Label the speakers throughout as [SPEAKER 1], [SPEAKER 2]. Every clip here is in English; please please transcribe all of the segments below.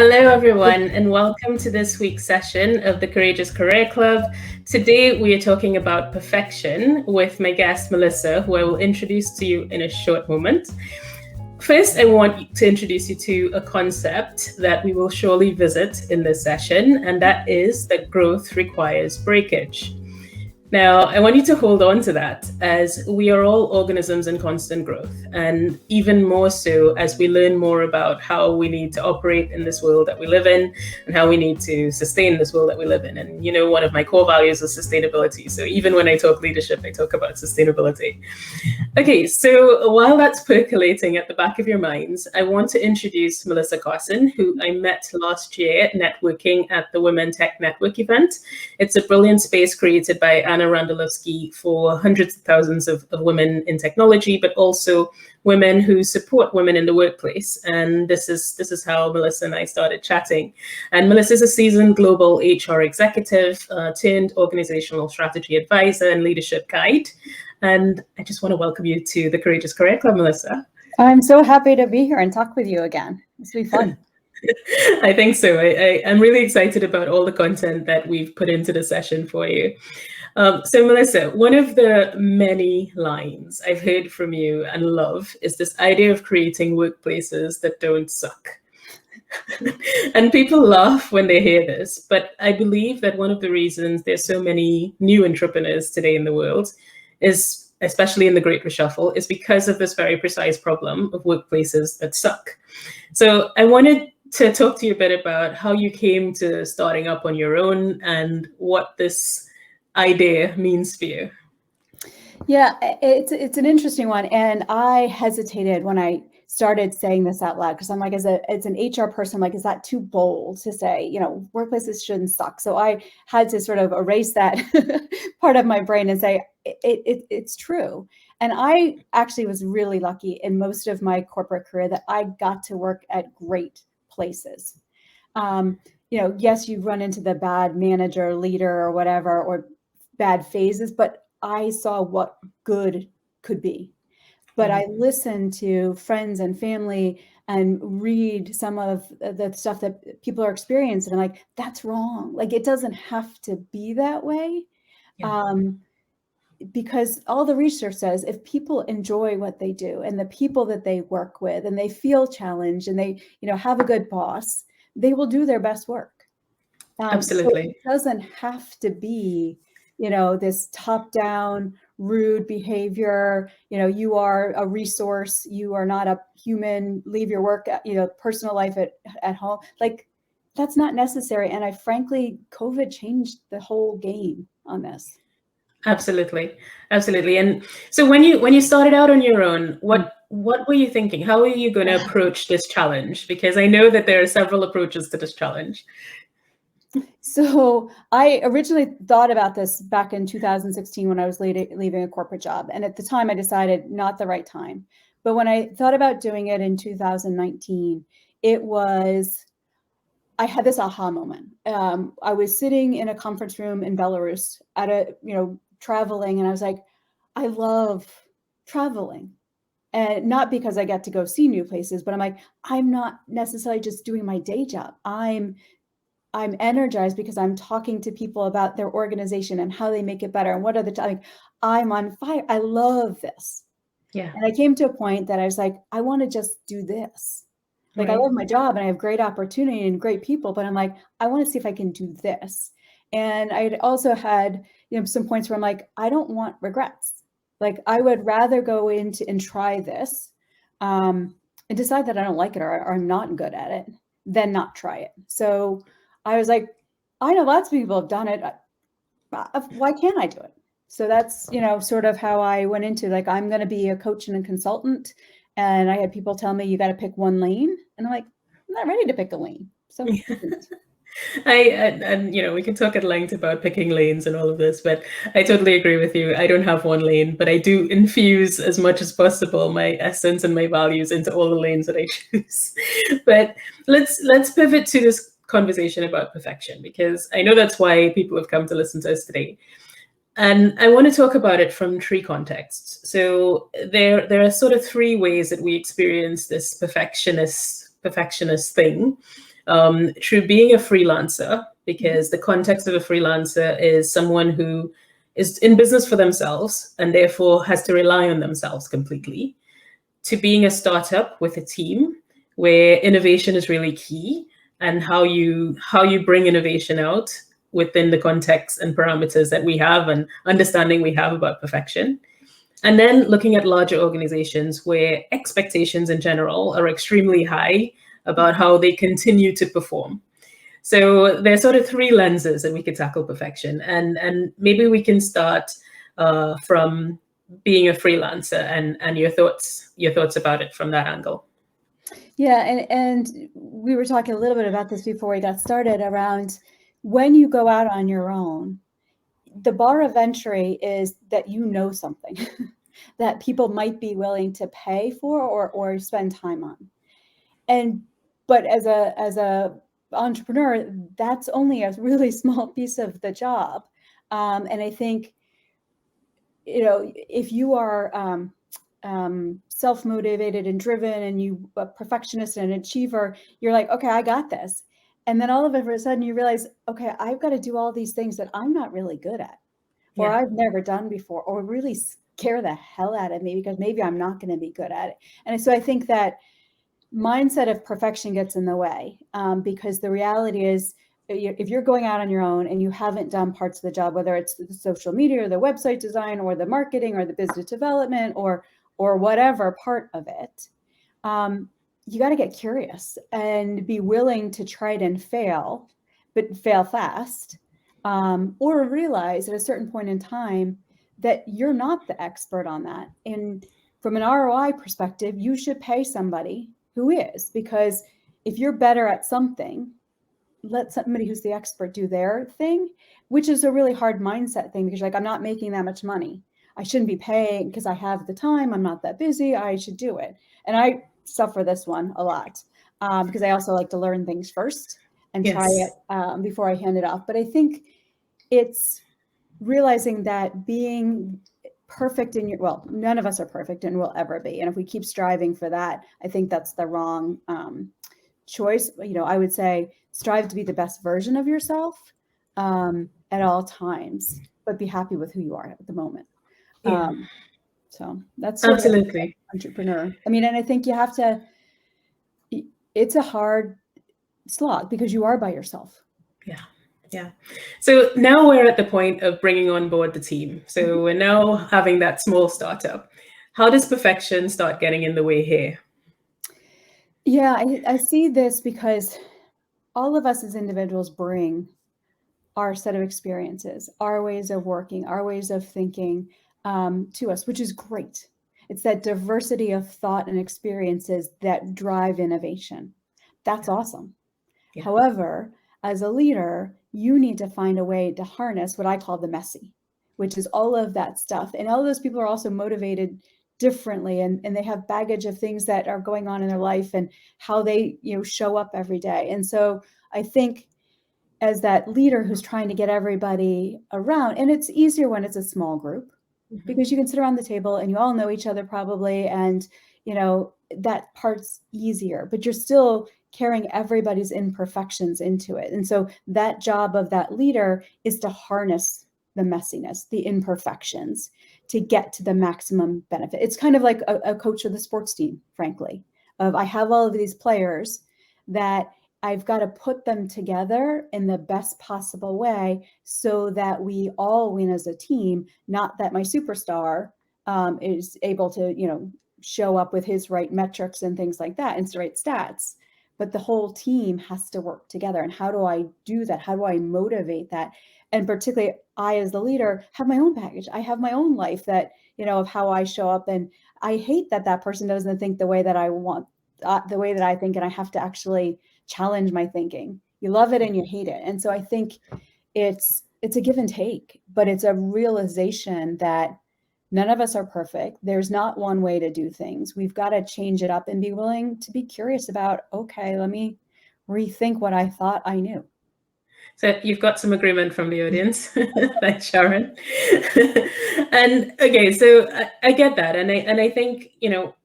[SPEAKER 1] Hello, everyone, and welcome to this week's session of the Courageous Career Club. Today, we are talking about perfection with my guest, Melissa, who I will introduce to you in a short moment. First, I want to introduce you to a concept that we will surely visit in this session, and that is that growth requires breakage. Now, I want you to hold on to that, as we are all organisms in constant growth, and even more so as we learn more about how we need to operate in this world that we live in and how we need to sustain this world that we live in. And you know, one of my core values is sustainability. So even when I talk leadership, I talk about sustainability. Okay, so while that's percolating at the back of your minds, I want to introduce Melissa Carson, who I met last year networking at the Women Tech Network event. It's a brilliant space created by Anna Randolovsky for hundreds of thousands of women in technology, but also women who support women in the workplace. And this is how Melissa and I started chatting. And Melissa is a seasoned global HR executive, turned organizational strategy advisor and leadership guide. And I just want to welcome you to the Courageous Career Club, Melissa.
[SPEAKER 2] I'm so happy to be here and talk with you again. This will be fun.
[SPEAKER 1] I think so. I'm really excited about all the content that we've put into the session for you. So Melissa, one of the many lines I've heard from you and love is this idea of creating workplaces that don't suck. And people laugh when they hear this, but I believe that one of the reasons there's so many new entrepreneurs today in the world is, especially in the Great Reshuffle, is because of this very precise problem of workplaces that suck. So I wanted to talk to you a bit about how you came to starting up on your own and what this idea means for you.
[SPEAKER 2] Yeah, it's an interesting one. And I hesitated when I started saying this out loud, because I'm like, as an HR person, I'm like, is that too bold to say, you know, workplaces shouldn't suck? So I had to sort of erase that part of my brain and say, it's true. And I actually was really lucky in most of my corporate career that I got to work at great places. Yes, you run into the bad manager, leader, or whatever, or bad phases, but I saw what good could be. But I listened to friends and family and read some of the stuff that people are experiencing. And like, that's wrong. Like, it doesn't have to be that way. Yeah. Because all the research says if people enjoy what they do and the people that they work with and they feel challenged and they, have a good boss, they will do their best work.
[SPEAKER 1] Absolutely.
[SPEAKER 2] So it doesn't have to be, this top-down, rude behavior. You are a resource. You are not a human. Leave your work, personal life at home. Like, that's not necessary. And frankly, COVID changed the whole game on this.
[SPEAKER 1] Absolutely. And so when you started out on your own, what were you thinking? How are you going to approach this challenge? Because I know that there are several approaches to this challenge.
[SPEAKER 2] So I originally thought about this back in 2016 when I was leaving a corporate job. And at the time I decided not the right time. But when I thought about doing it in 2019, I had this aha moment. I was sitting in a conference room in Belarus at traveling. And I was like, I love traveling. And not because I get to go see new places, but I'm like, I'm not necessarily just doing my day job. I'm energized because I'm talking to people about their organization and how they make it better and what are I'm on fire. I love this.
[SPEAKER 1] Yeah.
[SPEAKER 2] And I came to a point that I was like, I want to just do this. Like, right. I love my job and I have great opportunity and great people, but I'm like, I want to see if I can do this. And I had also had, some points where I'm like, I don't want regrets. Like, I would rather go into and try this and decide that I don't like it or I'm not good at it than not try it. So I was like, I know lots of people have done it. Why can't I do it? So that's, sort of how I went into, like, I'm going to be a coach and a consultant. And I had people tell me, you got to pick one lane. And I'm like, I'm not ready to pick a lane. So
[SPEAKER 1] we can talk at length about picking lanes and all of this, but I totally agree with you. I don't have one lane, but I do infuse as much as possible my essence and my values into all the lanes that I choose. But let's pivot to this conversation about perfection, because I know that's why people have come to listen to us today. And I want to talk about it from three contexts. So there are sort of three ways that we experience this perfectionist thing. through being a freelancer, because the context of a freelancer is someone who is in business for themselves and therefore has to rely on themselves completely, to being a startup with a team where innovation is really key, and how you bring innovation out within the context and parameters that we have and understanding we have about perfection. And then looking at larger organizations where expectations in general are extremely high about how they continue to perform. So there's sort of three lenses that we could tackle perfection. And maybe we can start from being a freelancer and your thoughts about it from that angle.
[SPEAKER 2] Yeah, and we were talking a little bit about this before we got started around when you go out on your own, the bar of entry is that you know something that people might be willing to pay for or spend time on. But as a entrepreneur, that's only a really small piece of the job. And I think, if you are self-motivated and driven and you a perfectionist and an achiever, you're like, okay, I got this. And then all of a sudden you realize, okay, I've got to do all these things that I'm not really good at, or I've never done before, or really scare the hell out of me because maybe I'm not going to be good at it. And so I think that mindset of perfection gets in the way, because the reality is, if you're going out on your own and you haven't done parts of the job, whether it's the social media or the website design or the marketing or the business development or whatever part of it, you got to get curious and be willing to try it and fail, but fail fast, or realize at a certain point in time that you're not the expert on that. And from an ROI perspective, you should pay somebody who is, because if you're better at something, let somebody who's the expert do their thing, which is a really hard mindset thing, because you're like, I'm not making that much money. I shouldn't be paying because I have the time. I'm not that busy. I should do it. And I suffer this one a lot, because I also like to learn things first and try it before I hand it off. But I think it's realizing that being perfect in well, none of us are perfect and will ever be. And if we keep striving for that, I think that's the wrong choice. I would say strive to be the best version of yourself at all times, but be happy with who you are at the moment. So that's sort
[SPEAKER 1] absolutely
[SPEAKER 2] of entrepreneur. I mean, and I think you have to, it's a hard slog because you are by yourself.
[SPEAKER 1] Yeah. So now we're at the point of bringing on board the team. So we're now having that small startup. How does perfection start getting in the way here?
[SPEAKER 2] Yeah, I see this because all of us as individuals bring our set of experiences, our ways of working, our ways of thinking to us, which is great. It's that diversity of thought and experiences that drive innovation. That's awesome. Yeah. However, as a leader, you need to find a way to harness what I call the messy, which is all of that stuff. And all of those people are also motivated differently, and they have baggage of things that are going on in their life and how they show up every day. And so I think as that leader who's trying to get everybody around, and it's easier when it's a small group, because you can sit around the table and you all know each other probably, and that part's easier, but you're still carrying everybody's imperfections into it. And so that job of that leader is to harness the messiness, the imperfections, to get to the maximum benefit. It's kind of like a coach of the sports team, frankly, of I have all of these players that I've got to put them together in the best possible way so that we all win as a team, not that my superstar is able to, show up with his right metrics and things like that and the right stats, but the whole team has to work together. And how do I do that? How do I motivate that? And particularly I, as the leader, have my own baggage. I have my own life that, of how I show up. And I hate that person doesn't think the way that I want, the way that I think, and I have to actually challenge my thinking. You love it and you hate it. And so I think it's a give and take, but it's a realization that none of us are perfect. There's not one way to do things. We've got to change it up and be willing to be curious about, okay, let me rethink what I thought I knew.
[SPEAKER 1] So you've got some agreement from the audience. Thanks, Sharon. And okay, so I get that, and I think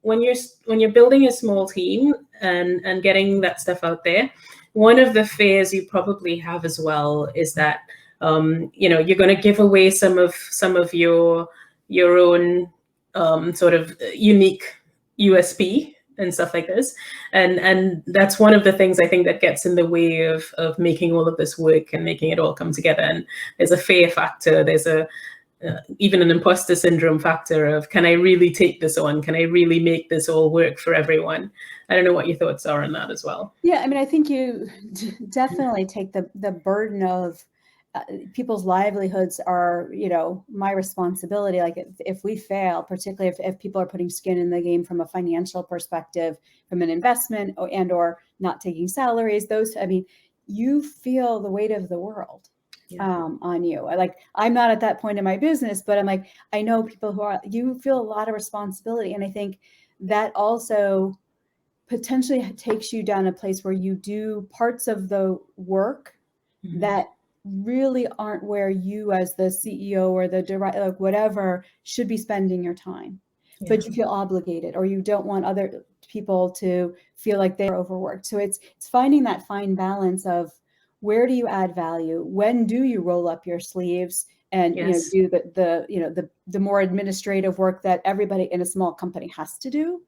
[SPEAKER 1] when you're building a small team and getting that stuff out there, one of the fears you probably have as well is that you're going to give away some of your own sort of unique USP and stuff like this, and that's one of the things I think that gets in the way of making all of this work and making it all come together. And there's a fear factor. There's a even an imposter syndrome factor of, can I really take this on? Can I really make this all work for everyone? I don't know what your thoughts are on that as well.
[SPEAKER 2] Yeah, I mean, I think you definitely take the burden of people's livelihoods are, my responsibility. Like if we fail, particularly if people are putting skin in the game from a financial perspective, from an investment or not taking salaries, you feel the weight of the world. Yeah. On you. I'm not at that point in my business, but I'm like, I know people who are, you feel a lot of responsibility. And I think that also potentially takes you down a place where you do parts of the work that really aren't where you as the CEO or the director, whatever, should be spending your time. Yeah. But you feel obligated, or you don't want other people to feel like they're overworked. So it's finding that fine balance of, where do you add value? When do you roll up your sleeves and
[SPEAKER 1] Yes.
[SPEAKER 2] do the more administrative work that everybody in a small company has to do?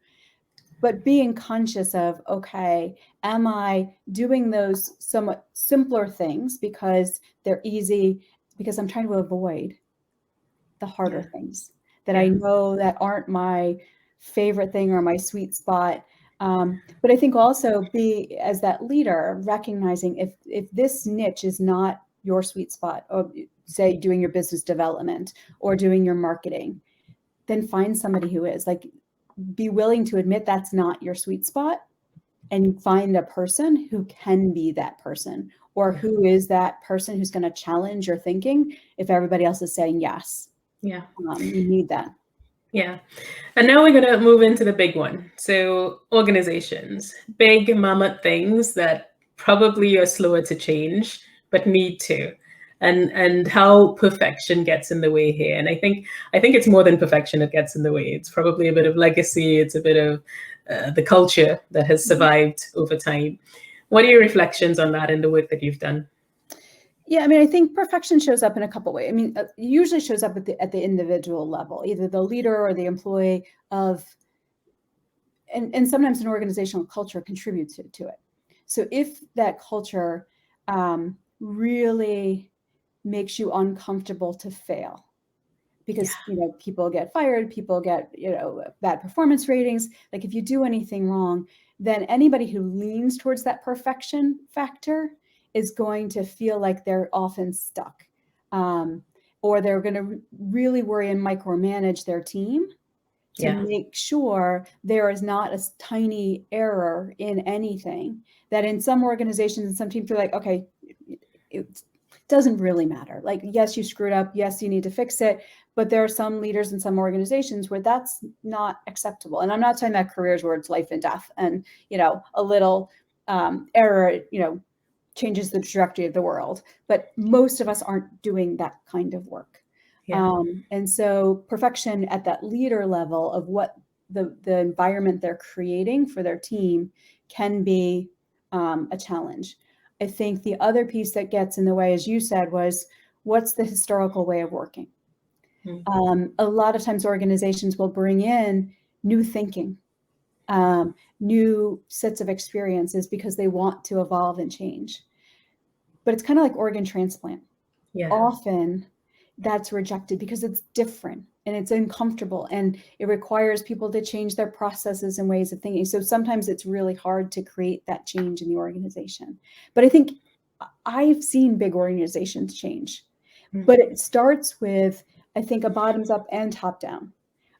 [SPEAKER 2] But being conscious of, okay, am I doing those somewhat simpler things because they're easy, because I'm trying to avoid the harder things that I know that aren't my favorite thing or my sweet spot. But I think also be, as that leader, recognizing if this niche is not your sweet spot, or say doing your business development or doing your marketing, then find somebody who is. Be willing to admit that's not your sweet spot, and find a person who can be that person, or who is that person who's going to challenge your thinking if everybody else is saying yes.
[SPEAKER 1] Yeah.
[SPEAKER 2] You need that.
[SPEAKER 1] Yeah. And now we're going to move into the big one. So organizations, big mammoth things that probably are slower to change, but need to. And how perfection gets in the way here. And I think it's more than perfection that gets in the way. It's probably a bit of legacy. It's a bit of the culture that has survived over time. What are your reflections on that in the work that you've done?
[SPEAKER 2] Yeah, I mean, I think perfection shows up in a couple of ways. I mean, it usually shows up at the individual level, either the leader or the employee and sometimes an organizational culture contributes to it. So if that culture really makes you uncomfortable to fail, because people get fired, people get bad performance ratings. Like if you do anything wrong, then anybody who leans towards that perfection factor is going to feel like they're often stuck, or they're going to really worry and micromanage their team to make sure there is not a tiny error in anything. That in some organizations and some teams are like, okay, it doesn't really matter. Like, yes, you screwed up. Yes, you need to fix it. But there are some leaders in some organizations where that's not acceptable. And I'm not talking about careers where it's life and death, and a little error changes the trajectory of the world. But most of us aren't doing that kind of work. And so perfection at that leader level of what the environment they're creating for their team can be a challenge. I think the other piece that gets in the way, as you said, was, what's the historical way of working? A lot of times organizations will bring in new thinking, new sets of experiences because they want to evolve and change. But it's kind of like organ transplant. Often that's rejected because it's different and it's uncomfortable and it requires people to change their processes and ways of thinking. So sometimes it's really hard to create that change in the organization. But I think I've seen big organizations change, but it starts with, I think, a bottoms up and top down.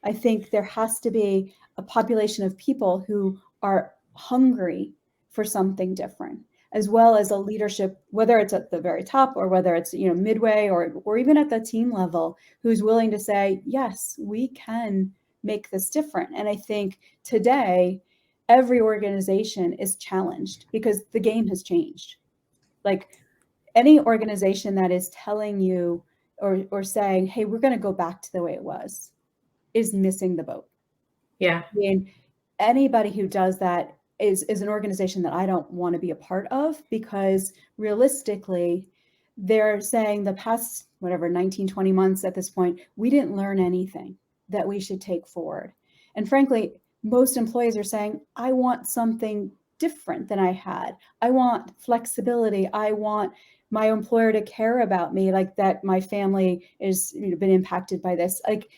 [SPEAKER 2] I think there has to be a population of people who are hungry for something different, as well as a leadership, whether it's at the very top or whether it's midway or even at the team level, who's willing to say, yes, we can make this different. And I think today every organization is challenged because the game has changed. Like any organization that is telling you or saying, hey, we're going to go back to the way it was, is missing the boat.
[SPEAKER 1] Yeah.
[SPEAKER 2] I mean, anybody who does that is an organization that I don't want to be a part of, because realistically, they're saying the past, whatever, 19, 20 months at this point, we didn't learn anything that we should take forward. And frankly, most employees are saying, I want something different than I had. I want flexibility. I want my employer to care about me, like that my family is, been impacted by this. Like,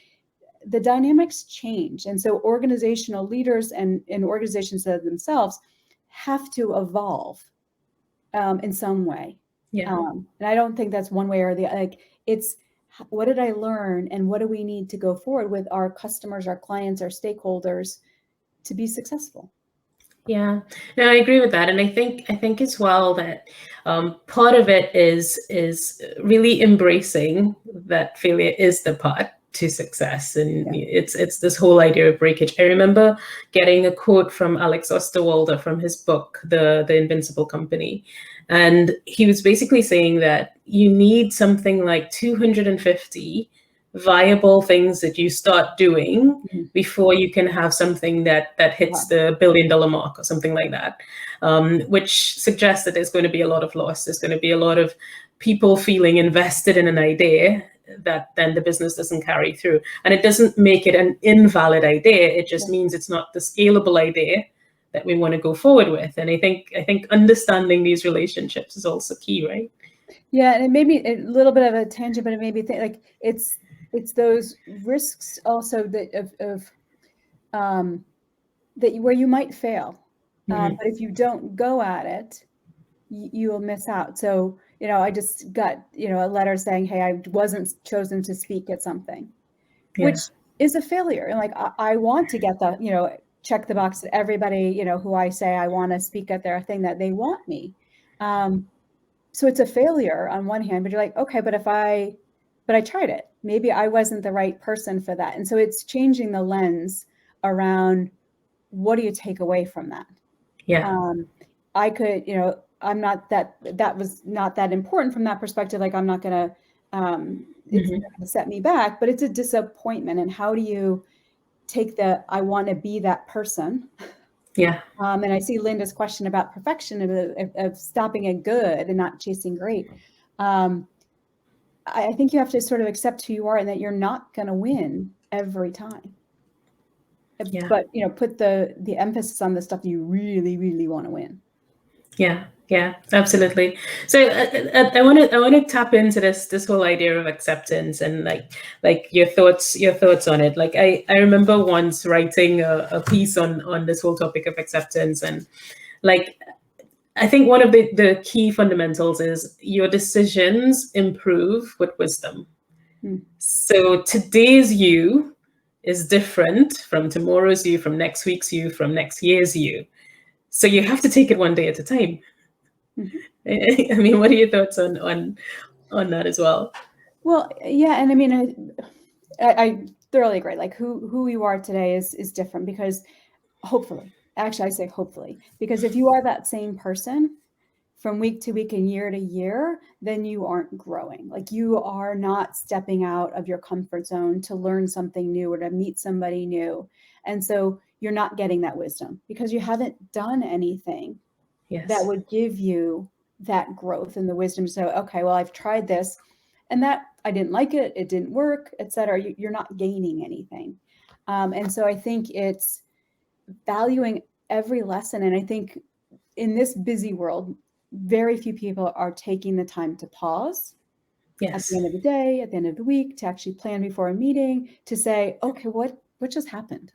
[SPEAKER 2] the dynamics change. And so organizational leaders and organizations themselves have to evolve in some way.
[SPEAKER 1] Yeah.
[SPEAKER 2] And I don't think that's one way or the other. Like, it's, what did I learn and what do we need to go forward with our customers, our clients, our stakeholders to be successful?
[SPEAKER 1] Yeah, no, I agree with that, and I think as well that part of it is really embracing that failure is the path to success, and it's this whole idea of breakage. I remember getting a quote from Alex Osterwalder from his book, The Invincible Company, and he was basically saying that you need something like 250 viable things that you start doing before you can have something that hits the $1 billion mark or something like that, which suggests that there's going to be a lot of loss. There's going to be a lot of people feeling invested in an idea that then the business doesn't carry through. And it doesn't make it an invalid idea. It just means it's not the scalable idea that we want to go forward with. And I think understanding these relationships is also key, right?
[SPEAKER 2] Yeah, and it made me a little bit of a tangent, but it made me think, like, it's those risks also that that where you might fail, but if you don't go at it, you will miss out. So, I just got, a letter saying, hey, I wasn't chosen to speak at something, which is a failure. And like, I want to get the, check the box that everybody, who I say I want to speak at their thing, that they want me. So it's a failure on one hand, but you're like, okay, but I tried it. Maybe I wasn't the right person for that. And so it's changing the lens around, what do you take away from that?
[SPEAKER 1] Yeah.
[SPEAKER 2] I could, I'm not that was not that important from that perspective. Like, I'm not going to, it's not going to set me back, but it's a disappointment. And how do you take I want to be that person?
[SPEAKER 1] Yeah.
[SPEAKER 2] And I see Linda's question about perfection of stopping at good and not chasing great. I think you have to sort of accept who you are and that you're not going to win every time. Yeah. But, put the emphasis on the stuff you really, really want to win.
[SPEAKER 1] Yeah, absolutely. So I want to tap into this whole idea of acceptance and like your thoughts on it. Like, I remember once writing a piece on this whole topic of acceptance, and like, I think one of the key fundamentals is your decisions improve with wisdom. So today's you is different from tomorrow's you, from next week's you, from next year's you. So you have to take it one day at a time. I mean, what are your thoughts on that as well?
[SPEAKER 2] Well, yeah, and I mean, I thoroughly agree. Like, who you are today is different, because hopefully, actually, I say hopefully, because if you are that same person from week to week and year to year, then you aren't growing. Like, you are not stepping out of your comfort zone to learn something new or to meet somebody new. And so you're not getting that wisdom because you haven't done anything that would give you that growth and the wisdom. So, okay, well, I've tried this and that I didn't like it. It didn't work, et cetera. You're not gaining anything. And so I think it's valuing every lesson. And I think in this busy world, very few people are taking the time to pause at the end of the day, at the end of the week, to actually plan before a meeting, to say, okay, what just happened?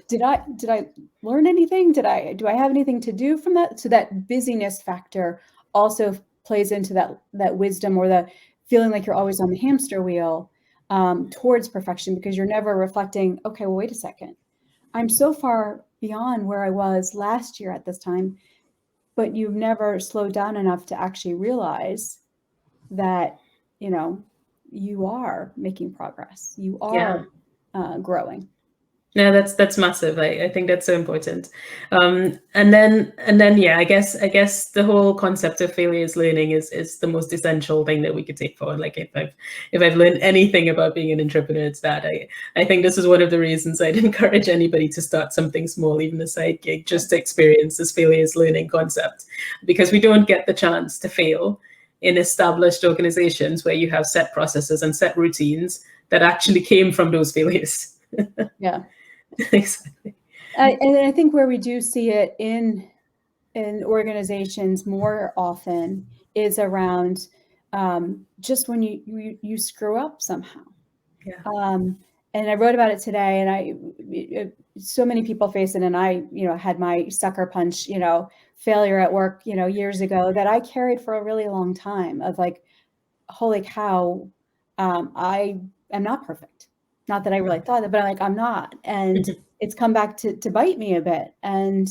[SPEAKER 2] Did I learn anything? Do I have anything to do from that? So that busyness factor also plays into that wisdom, or the feeling like you're always on the hamster wheel towards perfection, because you're never reflecting, okay, well, wait a second. I'm so far beyond where I was last year at this time, but you've never slowed down enough to actually realize that, you are making progress. You are growing.
[SPEAKER 1] No, that's massive. I think that's so important. And then yeah, I guess the whole concept of failure is learning is the most essential thing that we could take forward. Like if I've learned anything about being an entrepreneur, it's that. I think this is one of the reasons I'd encourage anybody to start something small, even a side gig, just to experience this failure is learning concept, because we don't get the chance to fail in established organizations where you have set processes and set routines that actually came from those failures.
[SPEAKER 2] Yeah.
[SPEAKER 1] Exactly.
[SPEAKER 2] And I think where we do see it in organizations more often is around just when you screw up somehow.
[SPEAKER 1] Yeah.
[SPEAKER 2] And I wrote about it today, and so many people face it, and I had my sucker punch failure at work years ago that I carried for a really long time, of like, holy cow, I am not perfect. Not that I really thought that, but I'm not. And it's come back to bite me a bit. And,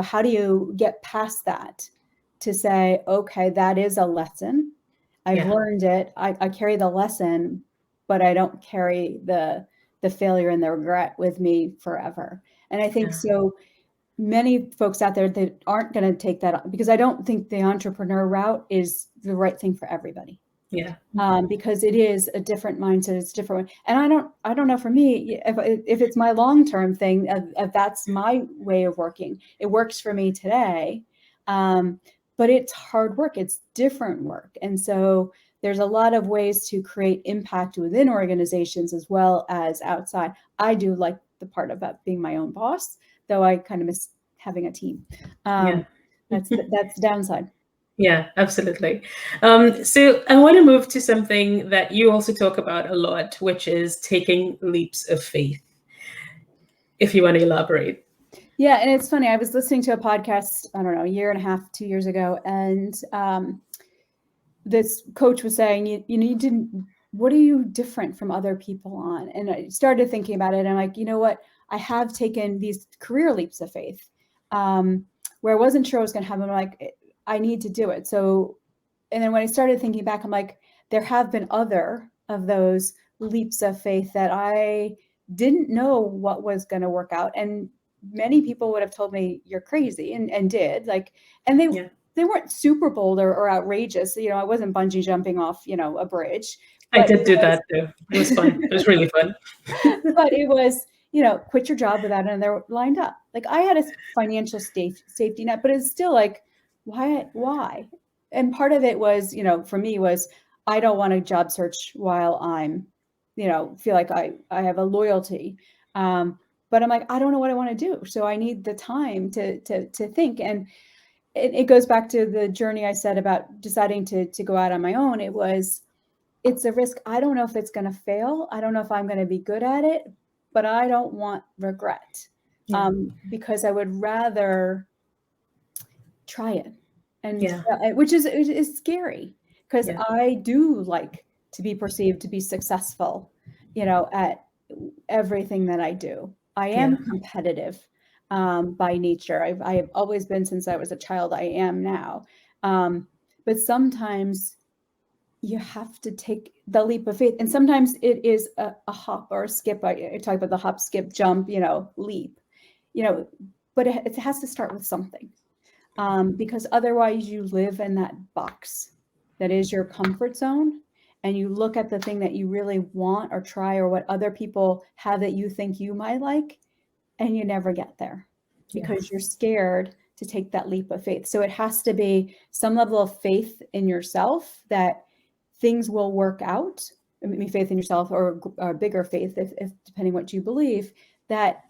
[SPEAKER 2] how do you get past that to say, okay, that is a lesson. I've learned it. I carry the lesson, but I don't carry the failure and the regret with me forever. And I think so many folks out there that aren't going to take that, because I don't think the entrepreneur route is the right thing for everybody.
[SPEAKER 1] Yeah.
[SPEAKER 2] Because it is a different mindset. It's different. And I don't know, for me, if it's my long-term thing, if that's my way of working, it works for me today. But it's hard work. It's different work. And so there's a lot of ways to create impact within organizations as well as outside. I do like the part about being my own boss, though I kind of miss having a team. That's the downside.
[SPEAKER 1] Yeah, absolutely. So I want to move to something that you also talk about a lot, which is taking leaps of faith. If you want to elaborate.
[SPEAKER 2] Yeah, and it's funny. I was listening to a podcast, I don't know, a year and a half, 2 years ago, and this coach was saying, what are you different from other people on? And I started thinking about it, and I'm like, you know what? I have taken these career leaps of faith where I wasn't sure I was going to have them. I'm like, I need to do it. So, and then when I started thinking back, I'm like, there have been other of those leaps of faith that I didn't know what was going to work out. And many people would have told me you're crazy, and did, and they weren't super bold or outrageous. I wasn't bungee jumping off, a bridge.
[SPEAKER 1] I did do that too. It was fun. It was really fun.
[SPEAKER 2] But it was, quit your job without another lined up. Like, I had a financial safety net, but it's still like, why? And part of it was, for me, was I don't want to job search while I'm, feel like I have a loyalty. But I'm like, I don't know what I want to do. So I need the time to think. And it goes back to the journey I said about deciding to go out on my own. It's a risk. I don't know if it's going to fail. I don't know if I'm going to be good at it, but I don't want regret because I would rather try it. And which is scary, because I do like to be perceived to be successful, at everything that I do. I am competitive by nature. I have always been since I was a child. I am now. But sometimes you have to take the leap of faith. And sometimes it is a hop or a skip. I talk about the hop, skip, jump, leap, but it has to start with something. Because otherwise you live in that box that is your comfort zone, and you look at the thing that you really want or try, or what other people have that you think you might like, and you never get there because you're scared to take that leap of faith. So it has to be some level of faith in yourself that things will work out. I mean, faith in yourself, or bigger faith, if depending what you believe, that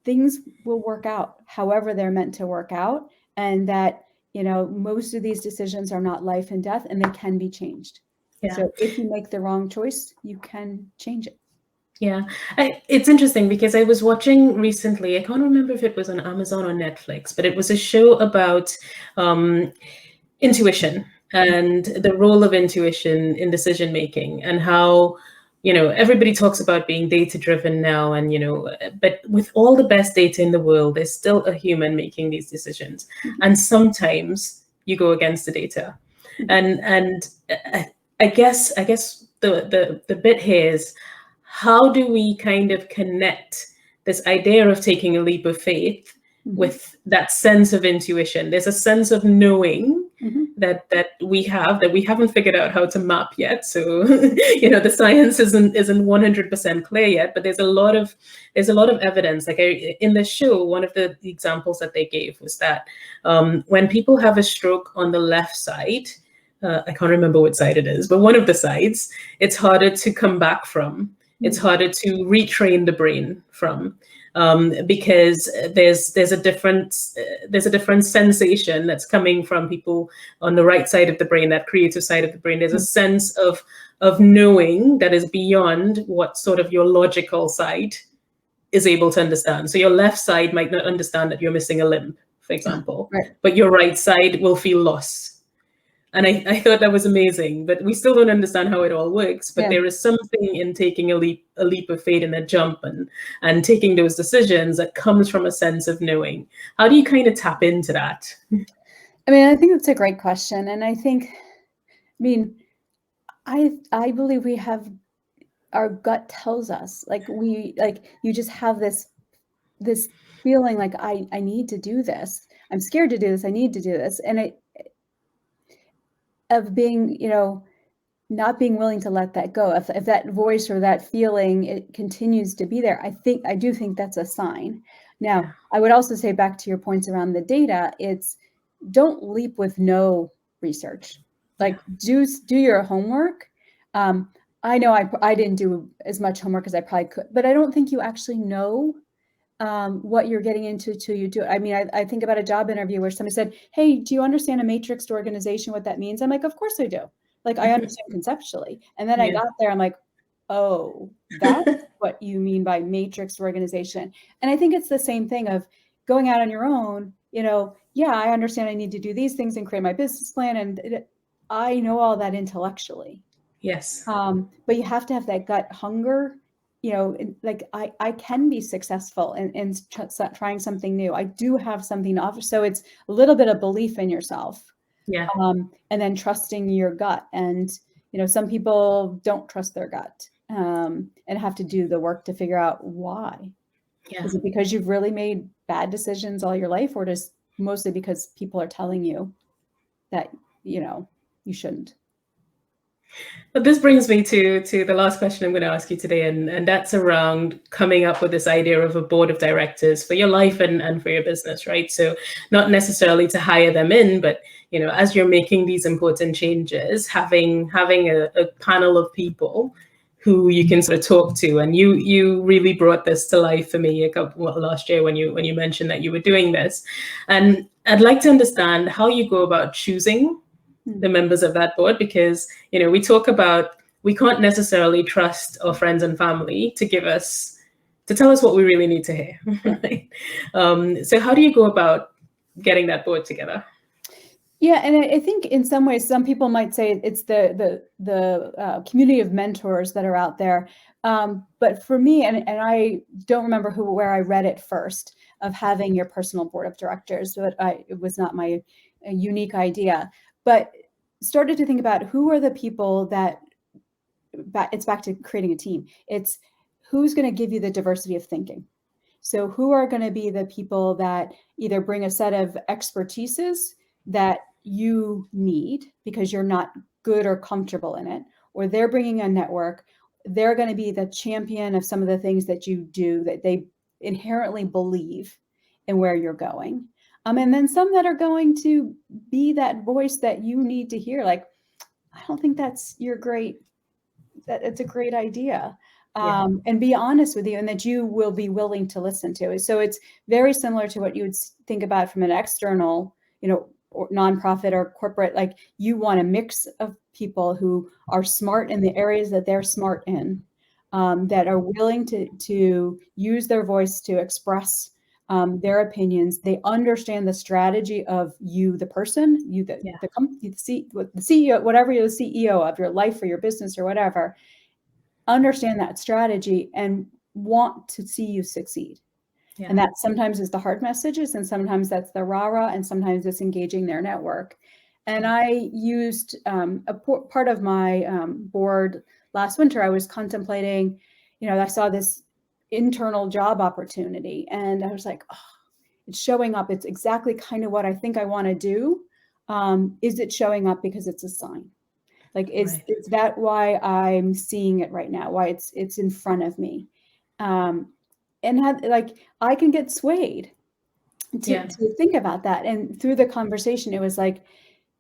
[SPEAKER 2] things will work out however they're meant to work out. And that, most of these decisions are not life and death, and they can be changed. Yeah. So if you make the wrong choice, you can change it.
[SPEAKER 1] Yeah, it's interesting because I was watching recently, I can't remember if it was on Amazon or Netflix, but it was a show about intuition and the role of intuition in decision making, and how, everybody talks about being data driven now, and, but with all the best data in the world, there's still a human making these decisions. And sometimes you go against the data. And I guess the bit here is, how do we kind of connect this idea of taking a leap of faith with that sense of intuition. There's a sense of knowing that we haven't figured out how to map yet. So the science isn't 100% clear yet, but there's a lot of evidence. Like in the show, one of the examples that they gave was that when people have a stroke on the left side, I can't remember what side it is, but one of the sides, it's harder to come back from. It's harder to retrain the brain from, because there's a different sensation that's coming from people on the right side of the brain, that creative side of the brain. There's a sense of knowing that is beyond what sort of your logical side is able to understand. So your left side might not understand that you're missing a limb, for example, but your right side will feel lost. And I thought that was amazing, but we still don't understand how it all works. But there is something in taking a leap of faith and a jump and taking those decisions that comes from a sense of knowing. How do you kind of tap into that?
[SPEAKER 2] I mean, I think that's a great question. And I believe we have, our gut tells us, you just have this feeling like, I need to do this. I'm scared to do this. I need to do this. And of being, not being willing to let that go. If that voice or that feeling, it continues to be there, I do think that's a sign. Now, I would also say, back to your points around the data, it's don't leap with no research. Like, do your homework. I know I didn't do as much homework as I probably could, but I don't think you actually know what you're getting into till you do it. I mean, I think about a job interview where somebody said, "Hey, do you understand a matrixed organization, what that means?" I'm like, "Of course I do. Like, I understand conceptually." And then I got there, I'm like, "Oh, that's what you mean by matrixed organization." And I think it's the same thing of going out on your own. I understand I need to do these things and create my business plan, and I know all that intellectually.
[SPEAKER 1] Yes.
[SPEAKER 2] But you have to have that gut hunger. I can be successful in trying something new. I do have something to offer. So it's a little bit of belief in yourself.
[SPEAKER 1] Yeah.
[SPEAKER 2] And then trusting your gut. And, some people don't trust their gut, and have to do the work to figure out why.
[SPEAKER 1] Yeah.
[SPEAKER 2] Is it because you've really made bad decisions all your life, or just mostly because people are telling you that, you shouldn't?
[SPEAKER 1] But this brings me to the last question I'm going to ask you today, and that's around coming up with this idea of a board of directors for your life and for your business, right? So not necessarily to hire them in, but as you're making these important changes, having a panel of people who you can sort of talk to. And you really brought this to life for me last year when you mentioned that you were doing this. And I'd like to understand how you go about choosing the members of that board, because we talk about, we can't necessarily trust our friends and family to tell us what we really need to hear. Right? So how do you go about getting that board together?
[SPEAKER 2] Yeah, and I think in some ways, some people might say it's the community of mentors that are out there. But for me, and I don't remember where I read it first, of having your personal board of directors, but it was not my unique idea. But started to think about who are the people that, it's back to creating a team. It's who's going to give you the diversity of thinking. So who are going to be the people that either bring a set of expertises that you need because you're not good or comfortable in it, or they're bringing a network. They're going to be the champion of some of the things that you do, that they inherently believe in where you're going. And then some that are going to be that voice that you need to hear. Like, I don't think it's a great idea. And be honest with you, and that you will be willing to listen to. So it's very similar to what you would think about from an external, or nonprofit or corporate. Like, you want a mix of people who are smart in the areas that they're smart in, that are willing to use their voice to express their opinions. They understand the strategy of you, the person, the company, the CEO, whatever you're the CEO of your life or your business or whatever, understand that strategy and want to see you succeed. Yeah. And that sometimes is the hard messages, and sometimes that's the rah-rah, and sometimes it's engaging their network. And I used a part of my board last winter. I was contemplating, I saw this internal job opportunity. And I was like, oh, it's showing up. It's exactly kind of what I think I want to do. Is it showing up because it's a sign? Like, is that why I'm seeing it right now? Why it's in front of me? And I can get swayed to think about that. And through the conversation, it was like,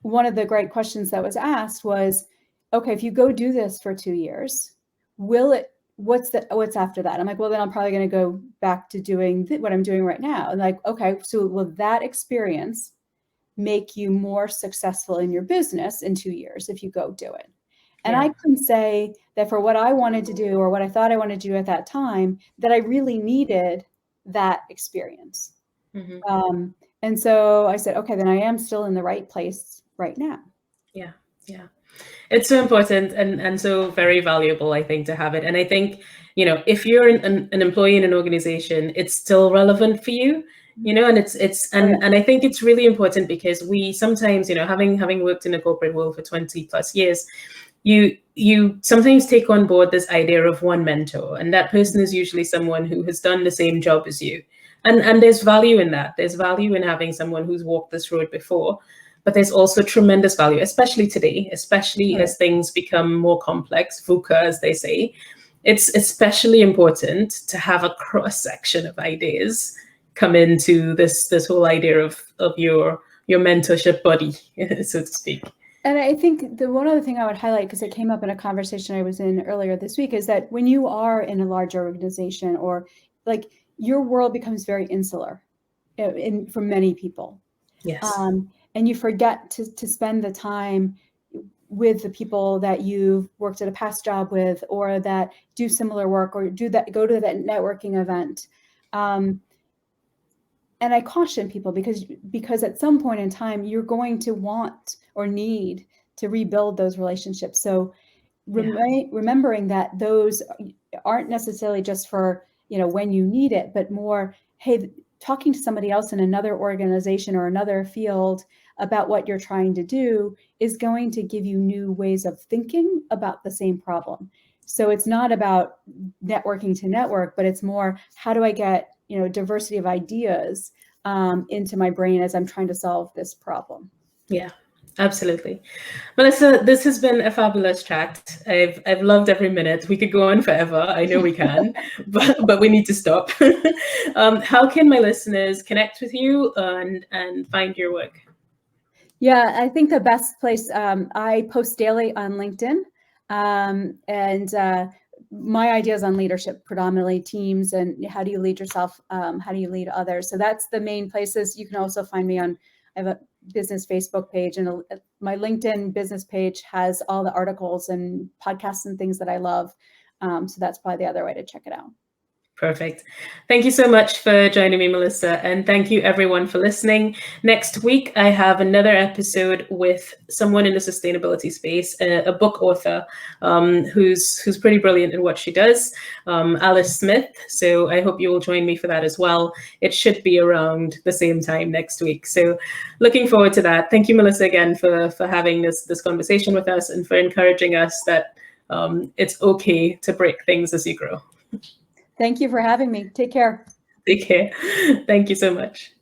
[SPEAKER 2] one of the great questions that was asked was, okay, if you go do this for 2 years, what's after that? I'm like, well, then I'm probably going to go back to doing what I'm doing right now. And like, okay, so will that experience make you more successful in your business in 2 years if you go do it? And I couldn't say that for what I wanted to do or what I thought I wanted to do at that time, that I really needed that experience. Mm-hmm. And so I said, okay, then I am still in the right place right now.
[SPEAKER 1] Yeah. It's so important and so very valuable, I think, to have it. And I think, if you're an employee in an organization, it's still relevant for you, and and I think it's really important because we sometimes, having worked in the corporate world for 20 plus years, you sometimes take on board this idea of one mentor, and that person is usually someone who has done the same job as you. And there's value in that. There's value in having someone who's walked this road before. But there's also tremendous value, especially today, as things become more complex, VUCA, as they say. It's especially important to have a cross-section of ideas come into this whole idea of your mentorship buddy, so to speak.
[SPEAKER 2] And I think the one other thing I would highlight, because it came up in a conversation I was in earlier this week, is that when you are in a larger organization, or like, your world becomes very insular for many people.
[SPEAKER 1] Yes.
[SPEAKER 2] And you forget to spend the time with the people that you've worked at a past job with, or that do similar work, or go to that networking event. And I caution people because at some point in time, you're going to want or need to rebuild those relationships. So remembering that those aren't necessarily just for, when you need it, but more, hey, talking to somebody else in another organization or another field about what you're trying to do is going to give you new ways of thinking about the same problem. So it's not about networking to network, but it's more, how do I get, diversity of ideas into my brain as I'm trying to solve this problem?
[SPEAKER 1] Yeah, absolutely. Melissa, this has been a fabulous chat. I've loved every minute. We could go on forever. I know we can, but we need to stop. How can my listeners connect with you and find your work?
[SPEAKER 2] Yeah, I think the best place, I post daily on LinkedIn, and my ideas on leadership, predominantly teams, and how do you lead yourself? How do you lead others? So that's the main places. You can also find me I have a business Facebook page, and my LinkedIn business page has all the articles and podcasts and things that I love. So that's probably the other way to check it out.
[SPEAKER 1] Perfect. Thank you so much for joining me, Melissa. And thank you everyone for listening. Next week, I have another episode with someone in the sustainability space, a book author who's pretty brilliant in what she does, Alice Smith. So I hope you will join me for that as well. It should be around the same time next week. So looking forward to that. Thank you, Melissa, again for having this conversation with us and for encouraging us that it's okay to break things as you grow.
[SPEAKER 2] Thank you for having me. Take care.
[SPEAKER 1] Take care. Thank you so much.